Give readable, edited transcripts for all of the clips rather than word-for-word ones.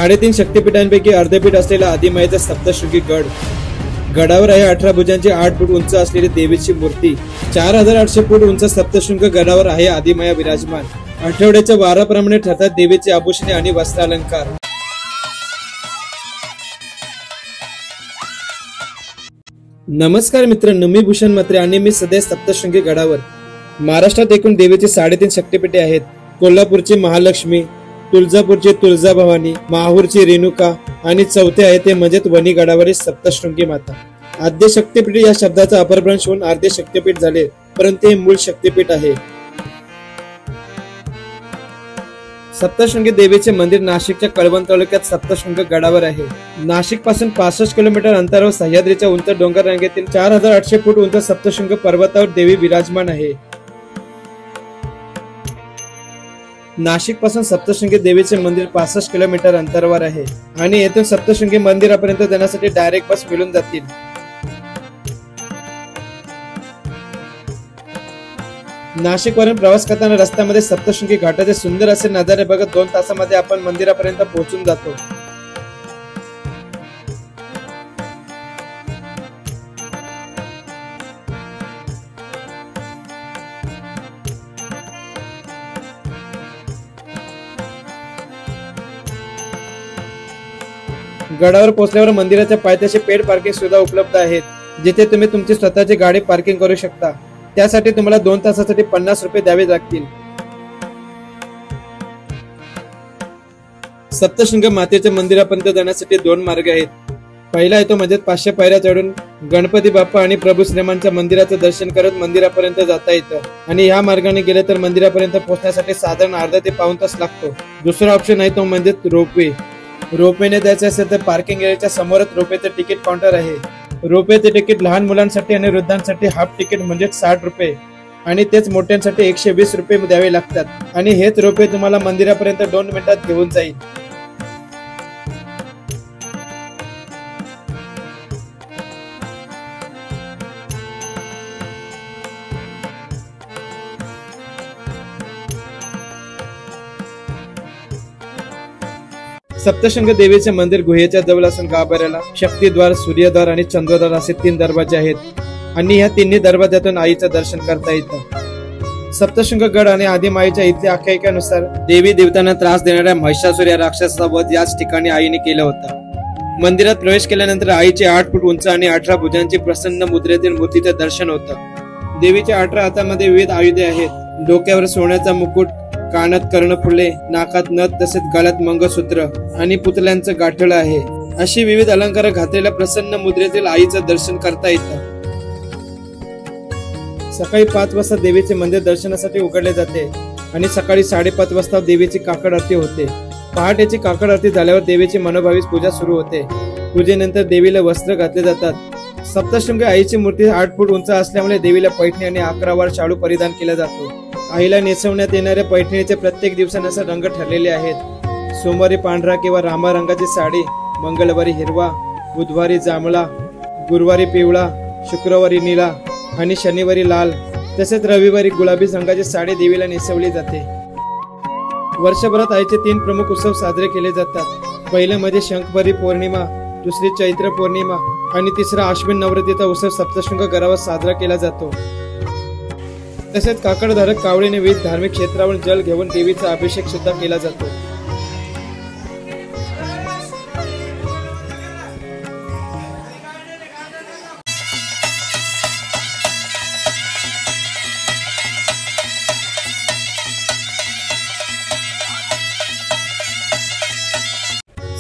3.5 शक्तिपीठांपैकी अर्धपीठ असलेला आदिमायेचा सप्तशृंगी गड. गडावर आहे 18 भुजांची 8 फूट उंच असलेली देवीची मूर्ती. 4800 फूट उंच सप्तशृंग गडावर आहे आदिमाया विराजमान. आठवड्याच्या वाराप्रमाणे ठरतात देवीचे आभूषणे आणि वस्त्रालंकार. नमस्कार मित्रांनो, मी भूषण म्हात्रे आणि मी सध्या सप्तशृंगी गडावर. महाराष्ट्रात एकूण देवीची 3.5 शक्तिपीठे आहेत. कोल्हापूरची महालक्ष्मी, तुळजापूरची तुळजाभवानी, माहूरची रेणुका आणि चौथे आहे ते म्हणजेच वणी गडावरील सप्तशृंगी माता. आद्य शक्तिपीठ या शब्दाचा अपभ्रंश होऊन आद्य शक्तिपीठ झाले, परंतु हे मूळ शक्तिपीठ आहे. सप्तशृंगी देवीचे मंदिर नाशिकच्या कळवण तालुक्यात सप्तशृंग गडावर आहे. नाशिक पासून 65 किलोमीटर अंतरावर सह्याद्रीच्या उंच डोंगर रांगेतील 4800 फूट उंच सप्तशृंग पर्वतावर देवी विराजमान आहे. नाशिक पासून सप्तशृंगी देवीचे मंदिर 65 किलोमीटर अंतरावर आहे आणि येथून सप्तशृंगी मंदिरापर्यंत जाण्यासाठी डायरेक्ट बस मिळून जातील. नाशिक वरून प्रवास करताना रस्त्यामध्ये सप्तशृंगी घाटाचे सुंदर असे नजारे बघत 2 तासामध्ये आपण मंदिरापर्यंत पोहोचून जातो. गडावर पोहोचल्यावर मंदिराच्या पायथ्याशी पेड पार्किंग सुविधा उपलब्ध आहेत, जिथे तुम्ही तुमची स्वतःची गाडी पार्किंग करू शकता. त्यासाठी तुम्हाला 2 तासासाठी 50 रुपये द्यावे लागतील. सप्तशृंग मातेच्या मंदिरापर्यंत जाण्यासाठी 2 मार्ग आहेत. पहिला आहे तो म्हणजे 500 पायऱ्या चढून गणपती बाप्पा आणि प्रभू श्रीरामांच्या मंदिराचं दर्शन करत मंदिरापर्यंत जाता येतं आणि या मार्गाने गेले तर मंदिरापर्यंत पोहोचण्यासाठी साधारण अर्धा ते पाऊण तास लागतो. दुसरा ऑप्शन आहे तो म्हणजे रोपवे. रोपवेने जायचे असेल तर पार्किंग एरियाच्या समोरच रोपवेचे तिकीट काउंटर आहे. रोपवेचे तिकीट लहान मुलांसाठी आणि वृद्धांसाठी हाफ तिकीट म्हणजे 60 रुपये आणि तेच मोठ्यांसाठी 120 रुपये द्यावे लागतात आणि हेच रोपवे तुम्हाला मंदिरापर्यंत 2 मिनिटात घेऊन जाईल. सप्तशृंग देवीचे मंदिर गुहेच्या जवळ असून गाभाऱ्याला शक्तिद्वार, सूर्यद्वार आणि चंद्रद्वार असे 3 दरवाजे आहेत आणि या तिन्ही दरवाज्यातून आईचं दर्शन करता येतं. सप्तशृंग गड आणि आदिमाईच्या इथल्या आख्यायिकेनुसार देवी देवतांना त्रास देणाऱ्या महिषासुर या राक्षसाचा वध याच ठिकाणी आईने केला होता. मंदिरात प्रवेश केल्यानंतर आईचे 8 फूट उंच आणि 18 भुजांची प्रसन्न मुद्रेतील मूर्तीचे दर्शन होतं. देवीच्या 18 हातामध्ये विविध आयुधे आहेत. डोक्यावर सोन्याचा मुकुट, कानात कर्णफुले, नाकात नथ तसेच गळ्यात मंगळसूत्र आणि पुतल्यांचं गाठळ आहे. अशी विविध अलंकार घातलेल्या प्रसन्न मुद्रेतील आईचं दर्शन करता येतं. सकाळी 5 वाजता देवीचे मंदिर दर्शनासाठी उघडले जाते आणि सकाळी 5:30 वाजता देवीची काकड आरती होते. पहाटेची काकड आरती झाल्यावर देवीची मनोभावी पूजा सुरू होते. पूजेनंतर देवीला वस्त्र घातले जातात. सप्तशृंगी आईची मूर्ती 8 फूट उंच असल्यामुळे देवीला पैठणी आणि 11 वार शालू परिधान केला जातो. आईला नेसवण्यात येणाऱ्या पैठणीचे प्रत्येक दिवसानुसार रंग ठरलेले आहेत. सोमवारी पांढरा किंवा रामा रंगाची साडी, मंगळवारी हिरवा, बुधवारी जांभळा, गुरुवारी पिवळा, शुक्रवारी निळा आणि शनिवारी लाल तसेच रविवारी गुलाबी रंगाची साडी देवीला नेसवली जाते. वर्षभरात आईचे 3 प्रमुख उत्सव साजरे केले जातात. पहिले म्हणजे शंखभरी पौर्णिमा, दुसरी चैत्र पौर्णिमा आणि तिसरा आश्विन नवरात्रीचा उत्सव सप्तशृंग गडावर साजरा केला जातो. तसेच काकडधारक कावडीने विविध धार्मिक क्षेत्रावर जल घेऊन देवीचा अभिषेक सुद्धा केला जातो.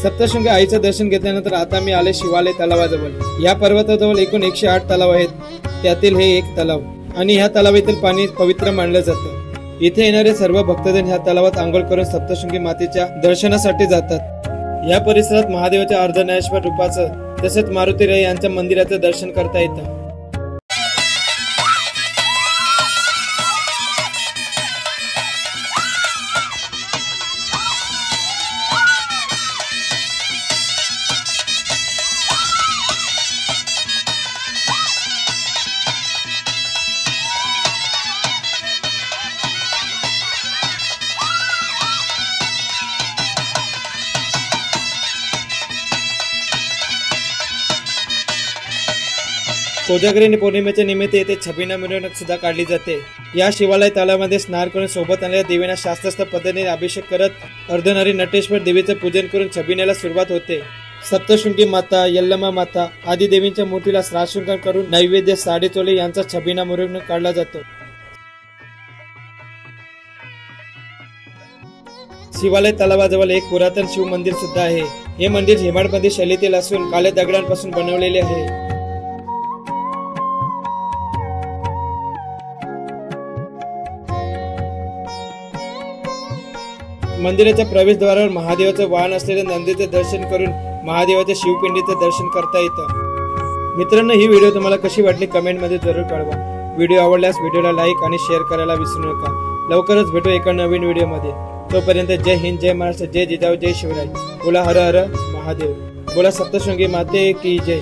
सप्तशृंगी आईचं दर्शन घेतल्यानंतर आता मी आले शिवालय तलावाजवळ. या पर्वताजवळ एकूण 108 तलाव आहेत. त्यातील हे एक तलाव आणि ह्या तलावातील पाणी पवित्र मानलं जातं. इथे येणारे सर्व भक्तजण ह्या तलावात आंघोळ करून सप्तशृंगी मातेच्या दर्शनासाठी जातात. या परिसरात महादेवाच्या अर्धनारेश्वर रूपाचं तसेच मारुतीराय यांच्या मंदिराचं दर्शन करता येतं. कोजागिरी पौर्णिमेच्या निमित्त येथे छबिना मिरवणूक सुद्धा काढली जाते। या शिवालय तलावामध्ये स्नान करून सोबत आणलेल्या देवींना शास्त्रोक्त पद्धतीने अभिषेक करत अर्धनारी नटेश्वर देवीचे पूजन करून छबिनेला सुरुवात होते। सप्तशृंगी माता, यल्लमा माता आदी देवींच्या मूर्तीला श्राशृंगार करून नैवेद्य, साडी चोले यांचा छबिना मिरवणूक काढला जातो। शिवालय तलावाजवळ एक पुरातन शिव मंदिर सुद्धा आहे। हे मंदिर हेमाडपंथी शैलीतील असून काळ्या दगडांपासून बनवलेले आहे। मंदिराच्या प्रवेशद्वारावर महादेवाचं वाहन असलेल्या नंदीचे दर्शन करून महादेवाच्या शिवपिंडीचं दर्शन करता येतं। मित्रांनो, ही व्हिडिओ तुम्हाला कशी वाटली कमेंटमध्ये जरूर कळवा। व्हिडिओ आवडल्यास व्हिडिओला लाईक आणि शेअर करायला विसरू नका। लवकरच भेटू एका नवीन व्हिडिओमध्ये। तोपर्यंत जय हिंद, जय महाराष्ट्र, जय जिजाऊ, जय शिवराय। बोला हर हर महादेव, बोला सप्तशृंगी माते की जय।